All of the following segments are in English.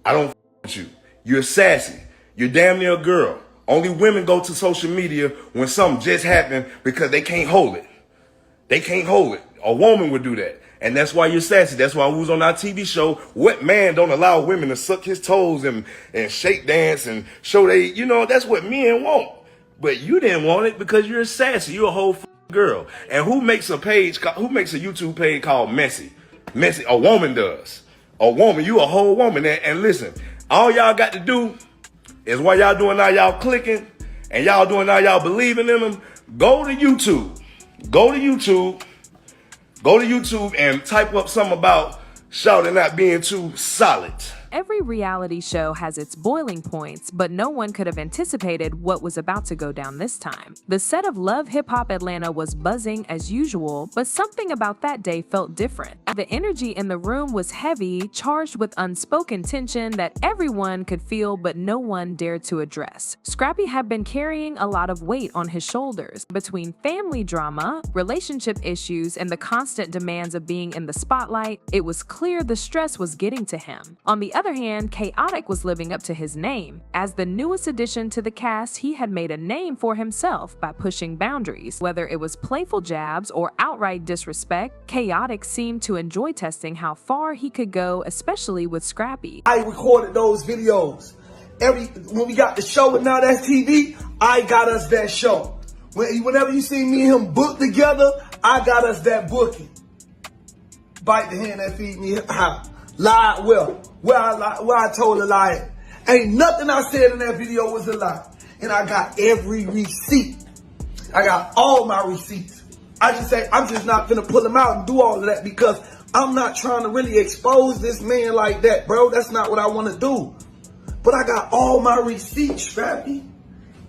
I don't with you. You're sassy. You're damn near a girl. Only women go to social media when something just happened because they can't hold it. They can't hold it. A woman would do that. And that's why you're sassy. That's why we was on our TV show. What man don't allow women to suck his toes and shake dance and show they, that's what men want. But you didn't want it because you're sassy. You're a whole girl. And who makes a YouTube page called Messy? Messy, a woman does. A woman, you a whole woman. And listen, all y'all got to do is while y'all doing all y'all clicking and y'all doing all y'all believing in them, go to YouTube. Go to YouTube and type up something about Shawty not being too solid. Every reality show has its boiling points, but no one could have anticipated what was about to go down this time. The set of Love Hip Hop Atlanta was buzzing as usual, but something about that day felt different. The energy in the room was heavy, charged with unspoken tension that everyone could feel but no one dared to address. Scrappy had been carrying a lot of weight on his shoulders. Between family drama, relationship issues, and the constant demands of being in the spotlight, it was clear the stress was getting to him. On the other hand, Khaotic was living up to his name. As the newest addition to the cast, he had made a name for himself by pushing boundaries. Whether it was playful jabs or outright disrespect, Khaotic seemed to enjoy testing how far he could go, especially with Scrappy. I recorded those videos. When we got the show with Now That's TV, I got us that show. Whenever you see me and him book together, I got us that booking. Bite the hand that feed me how. Lie where I told a lie. Ain't nothing I said in that video was a lie. And I got every receipt. I got all my receipts. I just say, I'm just not gonna pull them out and do all of that because I'm not trying to really expose this man like that, bro. That's not what I want to do. But I got all my receipts, Scrappy.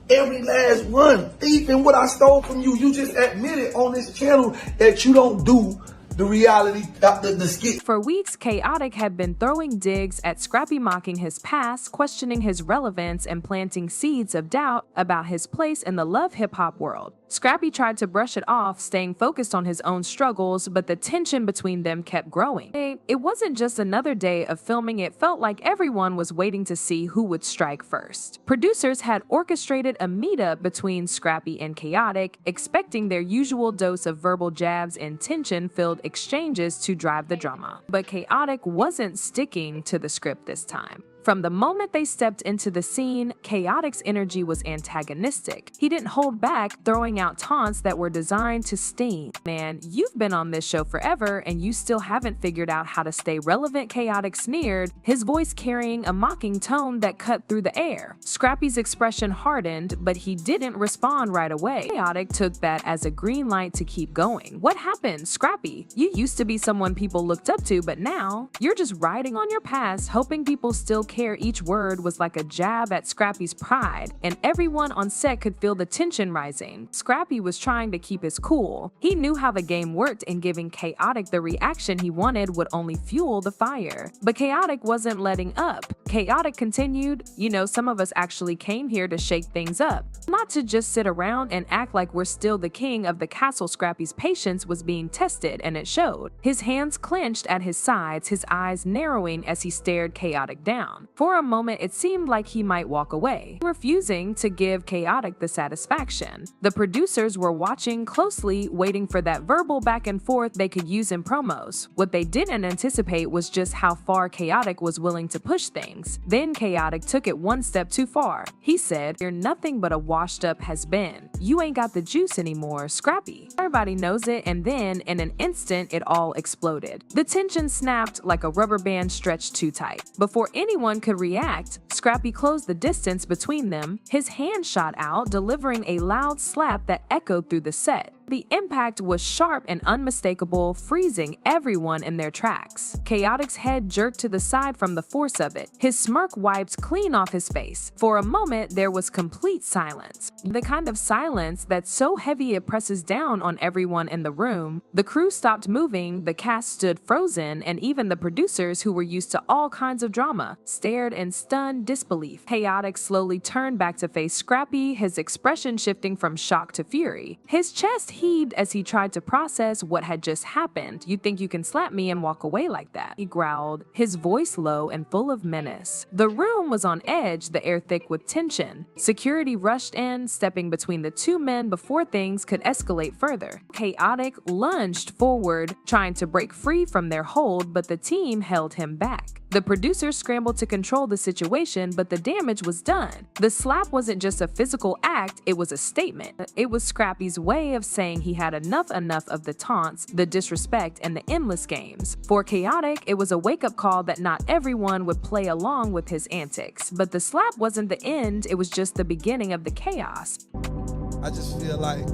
Every last one. Even what I stole from you. You just admitted on this channel that you don't do the reality, the skit. For weeks, Khaotic had been throwing digs at Scrappy, mocking his past, questioning his relevance, and planting seeds of doubt about his place in the love hip-hop world. Scrappy tried to brush it off, staying focused on his own struggles, but the tension between them kept growing. It wasn't just another day of filming, it felt like everyone was waiting to see who would strike first. Producers had orchestrated a meetup between Scrappy and Khaotic, expecting their usual dose of verbal jabs and tension-filled exchanges to drive the drama. But Khaotic wasn't sticking to the script this time. From the moment they stepped into the scene, Khaotic's energy was antagonistic. He didn't hold back, throwing out taunts that were designed to sting. Man, you've been on this show forever and you still haven't figured out how to stay relevant, Khaotic sneered, his voice carrying a mocking tone that cut through the air. Scrappy's expression hardened, but he didn't respond right away. Khaotic took that as a green light to keep going. What happened, Scrappy? You used to be someone people looked up to, but now you're just riding on your past, hoping people still care. Each word was like a jab at Scrappy's pride, and everyone on set could feel the tension rising. Scrappy was trying to keep his cool. He knew how the game worked, and giving Khaotic the reaction he wanted would only fuel the fire. But Khaotic wasn't letting up. Khaotic continued, some of us actually came here to shake things up, not to just sit around and act like we're still the king of the castle. Scrappy's patience was being tested, and it showed. His hands clenched at his sides, his eyes narrowing as he stared Khaotic down. For a moment, it seemed like he might walk away, refusing to give Khaotic the satisfaction. The producers were watching closely, waiting for that verbal back and forth they could use in promos. What they didn't anticipate was just how far Khaotic was willing to push things. Then Khaotic took it one step too far. He said, "You're nothing but a washed-up has-been. You ain't got the juice anymore, Scrappy." Everybody knows it, and then, in an instant, it all exploded. The tension snapped like a rubber band stretched too tight. Before anyone could react, Scrappy closed the distance between them. His hand shot out, delivering a loud slap that echoed through the set. The impact was sharp and unmistakable, freezing everyone in their tracks. Khaotic's head jerked to the side from the force of it. His smirk wiped clean off his face. For a moment, there was complete silence. The kind of silence that's so heavy it presses down on everyone in the room. The crew stopped moving, the cast stood frozen, and even the producers, who were used to all kinds of drama, stared in stunned disbelief. Khaotic slowly turned back to face Scrappy, his expression shifting from shock to fury. His chest heaved as he tried to process what had just happened. "You think you can slap me and walk away like that?" he growled, his voice low and full of menace. The room was on edge, the air thick with tension. Security rushed in, stepping between the two men before things could escalate further. Khaotic lunged forward, trying to break free from their hold, but the team held him back. The producers scrambled to control the situation, but the damage was done. The slap wasn't just a physical act, it was a statement. It was Scrappy's way of saying he had enough of the taunts, the disrespect, and the endless games. For Khaotic, it was a wake-up call that not everyone would play along with his antics. But the slap wasn't the end, it was just the beginning of the chaos. I just feel like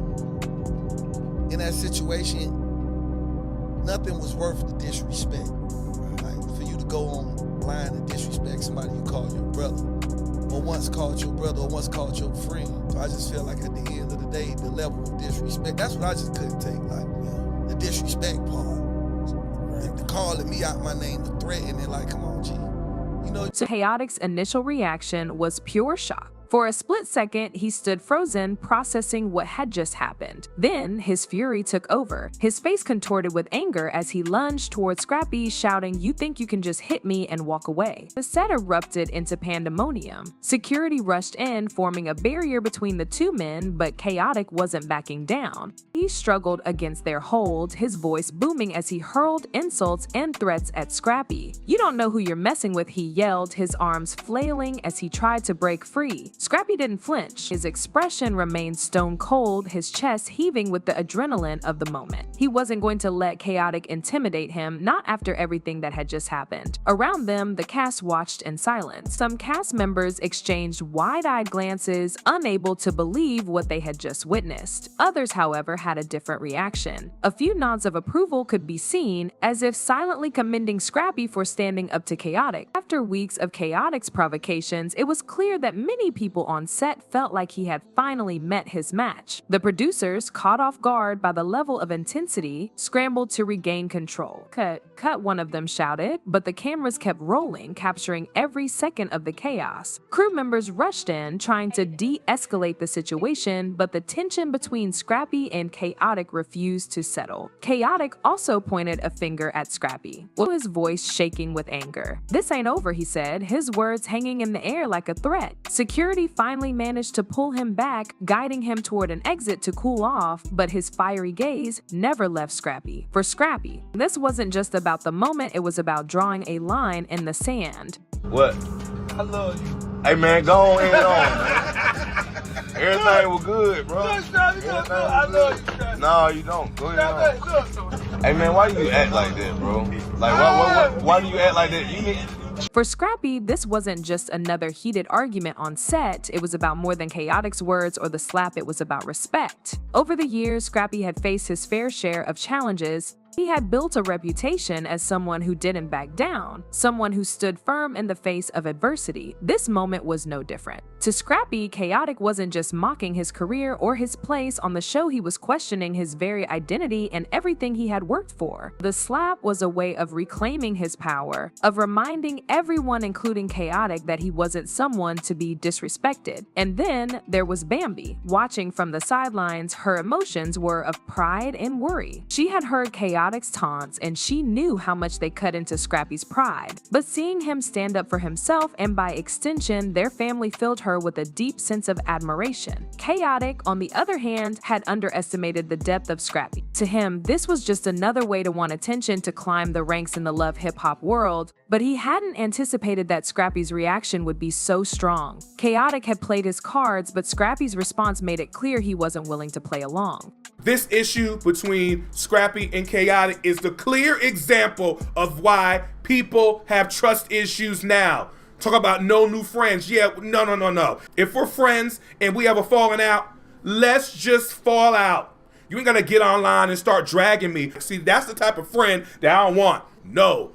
in that situation, nothing was worth the disrespect. Like, for you to go online and disrespect somebody you call your brother, or once called your brother, or once called your friend. So I just feel like at the end of the day, the level of disrespect, that's what I just couldn't take, like, the disrespect part. Like, the calling me out my name, the threatening, like, come on, G. You know. So Khaotic's initial reaction was pure shock. For a split second, he stood frozen, processing what had just happened. Then, his fury took over. His face contorted with anger as he lunged towards Scrappy, shouting, "You think you can just hit me and walk away?" The set erupted into pandemonium. Security rushed in, forming a barrier between the two men, but Khaotic wasn't backing down. He struggled against their hold, his voice booming as he hurled insults and threats at Scrappy. "You don't know who you're messing with," he yelled, his arms flailing as he tried to break free. Scrappy didn't flinch. His expression remained stone cold, his chest heaving with the adrenaline of the moment. He wasn't going to let Khaotic intimidate him, not after everything that had just happened. Around them, the cast watched in silence. Some cast members exchanged wide-eyed glances, unable to believe what they had just witnessed. Others, however, had a different reaction. A few nods of approval could be seen, as if silently commending Scrappy for standing up to Khaotic. After weeks of Khaotic's provocations, it was clear that many people on set felt like he had finally met his match. The producers, caught off guard by the level of intensity, scrambled to regain control. Cut, one of them shouted, but the cameras kept rolling, capturing every second of the chaos. Crew members rushed in, trying to de-escalate the situation, but the tension between Scrappy and Khaotic refused to settle. Khaotic also pointed a finger at Scrappy, with his voice shaking with anger. "This ain't over," he said, his words hanging in the air like a threat. Security finally managed to pull him back, guiding him toward an exit to cool off, but his fiery gaze never left Scrappy. For Scrappy, this wasn't just about the moment, it was about drawing a line in the sand. What? I love you. Hey man, go on and on, man. Everything was good, bro. I love you, Scrappy. No, you don't. Go ahead on. Hey man, why you act like that, bro? Like, why do you act like that? You need... For Scrappy, this wasn't just another heated argument on set, it was about more than Khaotic's words or the slap, it was about respect. Over the years, Scrappy had faced his fair share of challenges. He had built a reputation as someone who didn't back down, someone who stood firm in the face of adversity. This moment was no different. To Scrappy, Khaotic wasn't just mocking his career or his place on the show, he was questioning his very identity and everything he had worked for. The slap was a way of reclaiming his power, of reminding everyone, including Khaotic, that he wasn't someone to be disrespected. And then there was Bambi. Watching from the sidelines, her emotions were of pride and worry. She had heard Khaotic's taunts, and she knew how much they cut into Scrappy's pride. But seeing him stand up for himself, and by extension, their family, filled her with a deep sense of admiration. Khaotic, on the other hand, had underestimated the depth of Scrappy. To him, this was just another way to want attention to climb the ranks in the love hip-hop world, but he hadn't anticipated that Scrappy's reaction would be so strong. Khaotic had played his cards, but Scrappy's response made it clear he wasn't willing to play along. This issue between Scrappy and Khaotic is the clear example of why people have trust issues now. Talk about no new friends. Yeah, no. If we're friends and we have a falling out, let's just fall out. You ain't gonna get online and start dragging me. See, that's the type of friend that I don't want. No.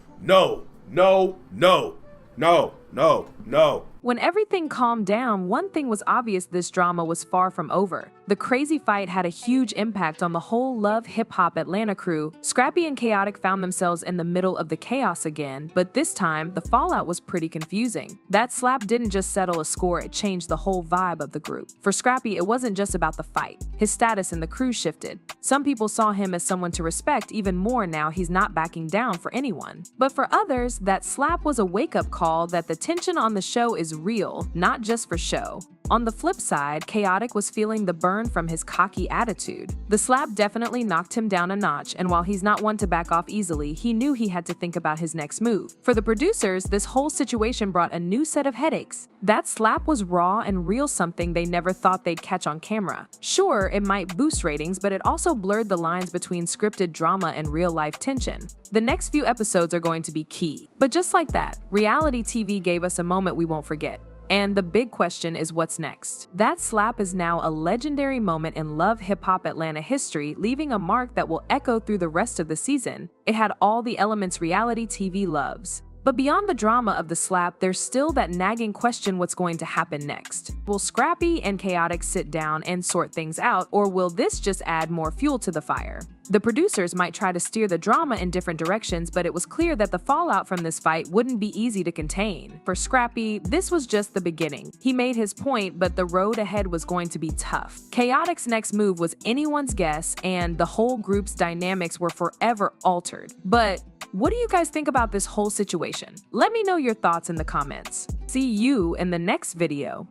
When everything calmed down, one thing was obvious: this drama was far from over. The crazy fight had a huge impact on the whole Love Hip Hop Atlanta crew. Scrappy and Khaotic found themselves in the middle of the chaos again, but this time, the fallout was pretty confusing. That slap didn't just settle a score, it changed the whole vibe of the group. For Scrappy, it wasn't just about the fight. His status in the crew shifted. Some people saw him as someone to respect even more now he's not backing down for anyone. But for others, that slap was a wake-up call that the tension on the show is real, not just for show. On the flip side, Khaotic was feeling the burn from his cocky attitude. The slap definitely knocked him down a notch, and while he's not one to back off easily, he knew he had to think about his next move. For the producers, this whole situation brought a new set of headaches. That slap was raw and real, something they never thought they'd catch on camera. Sure, it might boost ratings, but it also blurred the lines between scripted drama and real-life tension. The next few episodes are going to be key. But just like that, reality TV gave us a moment we won't forget. And the big question is what's next? That slap is now a legendary moment in Love Hip Hop Atlanta history, leaving a mark that will echo through the rest of the season. It had all the elements reality TV loves. But beyond the drama of the slap, there's still that nagging question: what's going to happen next? Will Scrappy and Khaotic sit down and sort things out, or will this just add more fuel to the fire? The producers might try to steer the drama in different directions, but it was clear that the fallout from this fight wouldn't be easy to contain. For Scrappy, this was just the beginning. He made his point, but the road ahead was going to be tough. Khaotic's next move was anyone's guess, and the whole group's dynamics were forever altered. But what do you guys think about this whole situation? Let me know your thoughts in the comments. See you in the next video.